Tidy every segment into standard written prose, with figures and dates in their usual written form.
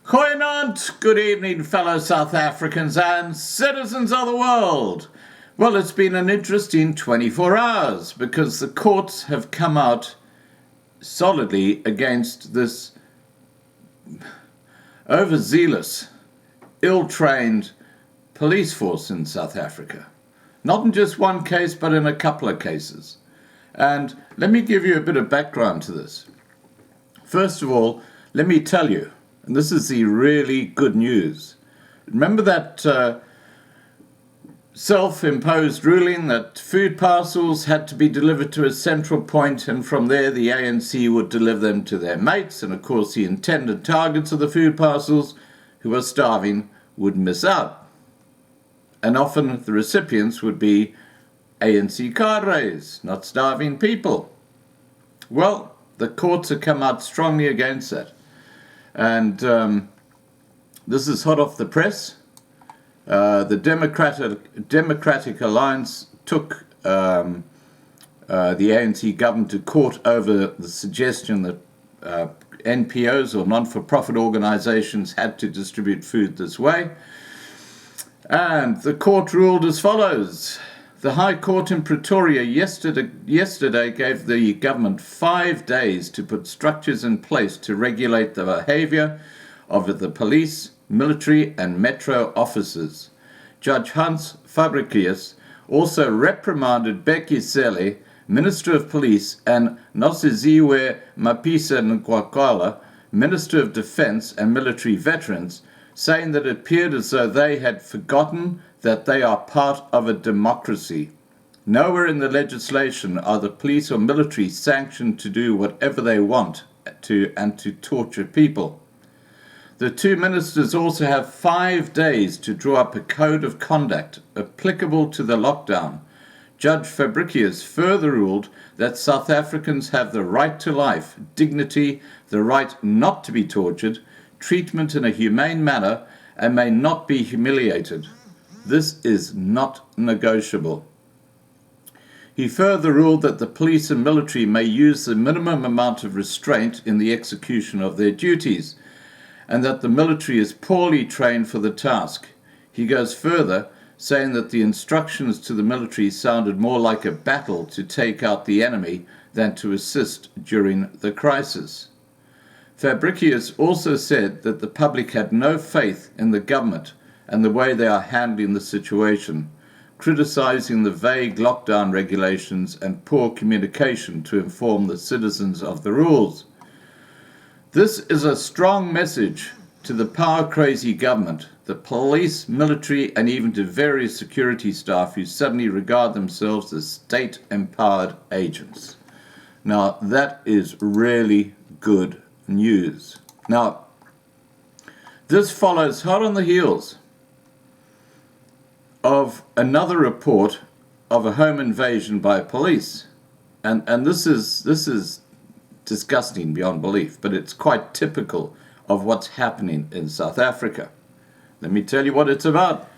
Goeienaand, good evening, fellow South Africans and citizens of the world. Well, it's been an interesting 24 hours because the courts have come out solidly against this overzealous, ill-trained police force in South Africa. Not in just one case, but in a couple of cases. And let me give you a bit of background to this. First of all, let me tell you, and this is the really good news. Remember that self-imposed ruling that food parcels had to be delivered to a central point, and from there the ANC would deliver them to their mates, and of course the intended targets of the food parcels, who are starving, would miss out. And often the recipients would be ANC cadres, not starving people. Well, the courts have come out strongly against that. And this is hot off the press. The Democratic Alliance took the ANC government to court over the suggestion that NPOs, or non-for-profit organizations, had to distribute food this way. And the court ruled as follows. The High Court in Pretoria yesterday gave the government 5 days to put structures in place to regulate the behavior of the police, military and metro officers. Judge Hans Fabricius also reprimanded Bheki Cele, Minister of Police, and Nosiziwe Mapisa-Nkwakala, Minister of Defense and Military Veterans, saying that it appeared as though they had forgotten that they are part of a democracy. Nowhere in the legislation are the police or military sanctioned to do whatever they want and to torture people. The two ministers also have 5 days to draw up a code of conduct applicable to the lockdown. Judge Fabricius further ruled that South Africans have the right to life, dignity, the right not to be tortured, treatment in a humane manner, and may not be humiliated. This is not negotiable. He further ruled that the police and military may use the minimum amount of restraint in the execution of their duties, and that the military is poorly trained for the task. He goes further, saying that the instructions to the military sounded more like a battle to take out the enemy than to assist during the crisis. Fabricius also said that the public had no faith in the government and the way they are handling the situation, criticizing the vague lockdown regulations and poor communication to inform the citizens of the rules. This is a strong message to the power-crazy government, the police, military, and even to various security staff who suddenly regard themselves as state-empowered agents. Now, that is really good news. Now, this follows hot on the heels of another report of a home invasion by police. And this is disgusting beyond belief, but it's quite typical of what's happening in South Africa. Let me tell you what it's about.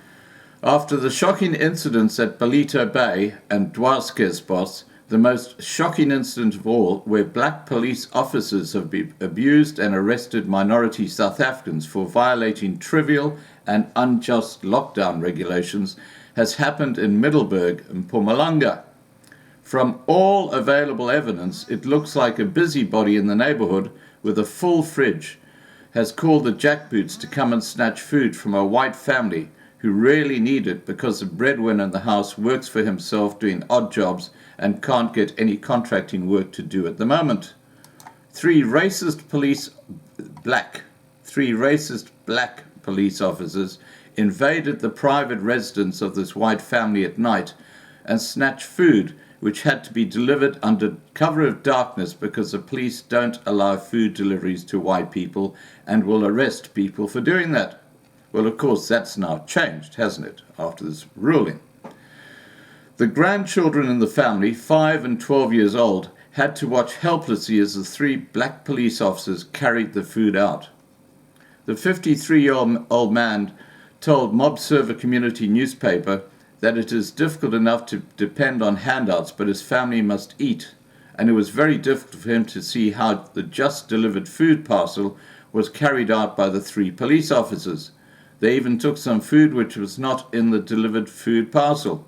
After the shocking incidents at Ballito Bay and Dwarskerspos, the most shocking incident of all, where black police officers have abused and arrested minority South Africans for violating trivial and unjust lockdown regulations, has happened in Middelburg and Mpumalanga. From all available evidence, it looks like a busybody in the neighborhood with a full fridge has called the jackboots to come and snatch food from a white family who really need it because the breadwinner in the house works for himself doing odd jobs and can't get any contracting work to do at the moment. Three racist black police officers invaded the private residence of this white family at night and snatched food which had to be delivered under cover of darkness because the police don't allow food deliveries to white people and will arrest people for doing that. Well, of course, that's now changed, hasn't it, after this ruling? The grandchildren in the family, 5 and 12 years old, had to watch helplessly as the 3 black police officers carried the food out. The 53-year-old man told Mob Server Community newspaper that it is difficult enough to depend on handouts, but his family must eat, and it was very difficult for him to see how the just delivered food parcel was carried out by the 3 police officers. They even took some food which was not in the delivered food parcel.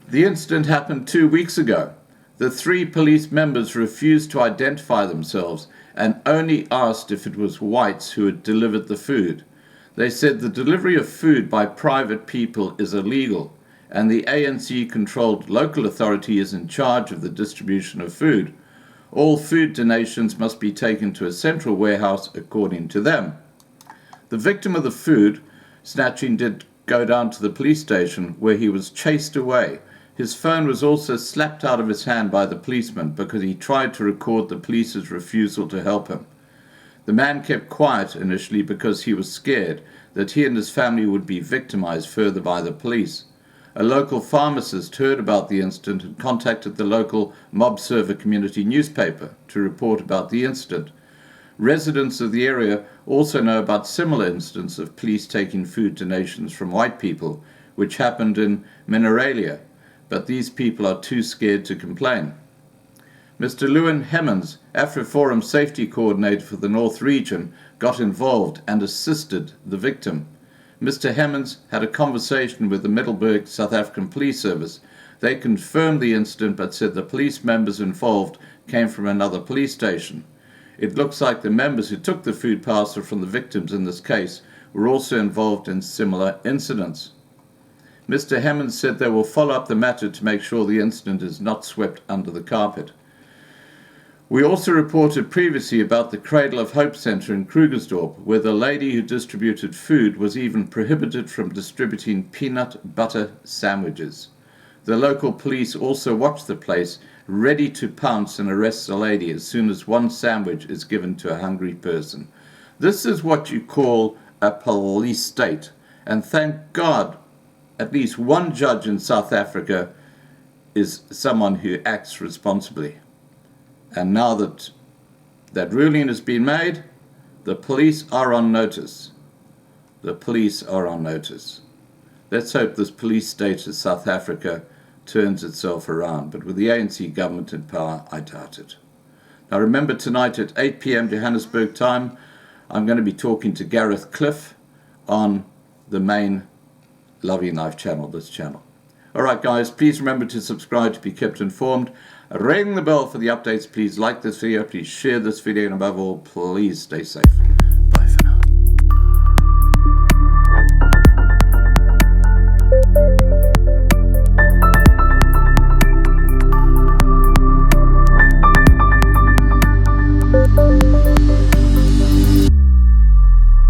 The incident happened 2 weeks ago. The 3 police members refused to identify themselves and only asked if it was whites who had delivered the food. They said the delivery of food by private people is illegal, and the ANC-controlled local authority is in charge of the distribution of food. All food donations must be taken to a central warehouse according to them. The victim of the food snatching did go down to the police station, where he was chased away. His phone was also slapped out of his hand by the policeman because he tried to record the police's refusal to help him. The man kept quiet initially because he was scared that he and his family would be victimized further by the police. A local pharmacist heard about the incident and contacted the local mob server community newspaper to report about the incident. Residents of the area also know about similar incidents of police taking food donations from white people, which happened in Mineralia, but these people are too scared to complain. Mr. Lewin Hemmons, AfriForum Safety Coordinator for the North Region, got involved and assisted the victim. Mr. Hemmons had a conversation with the Middelburg South African Police Service. They confirmed the incident but said the police members involved came from another police station. It looks like the members who took the food parcel from the victims in this case were also involved in similar incidents. Mr. Hemmons said they will follow up the matter to make sure the incident is not swept under the carpet. We also reported previously about the Cradle of Hope Centre in Krugersdorp, where the lady who distributed food was even prohibited from distributing peanut butter sandwiches. The local police also watched the place, ready to pounce and arrest the lady as soon as one sandwich is given to a hungry person. This is what you call a police state, and thank God at least one judge in South Africa is someone who acts responsibly. And now that that ruling has been made, the police are on notice. The police are on notice. Let's hope this police state of South Africa turns itself around. But with the ANC government in power, I doubt it. Now remember, tonight at 8 p.m. Johannesburg time, I'm going to be talking to Gareth Cliff on the main Loving Life channel, this channel. All right, guys, please remember to subscribe to be kept informed. Ring the bell for the updates. Please like this video. Please share this video. And above all, please stay safe.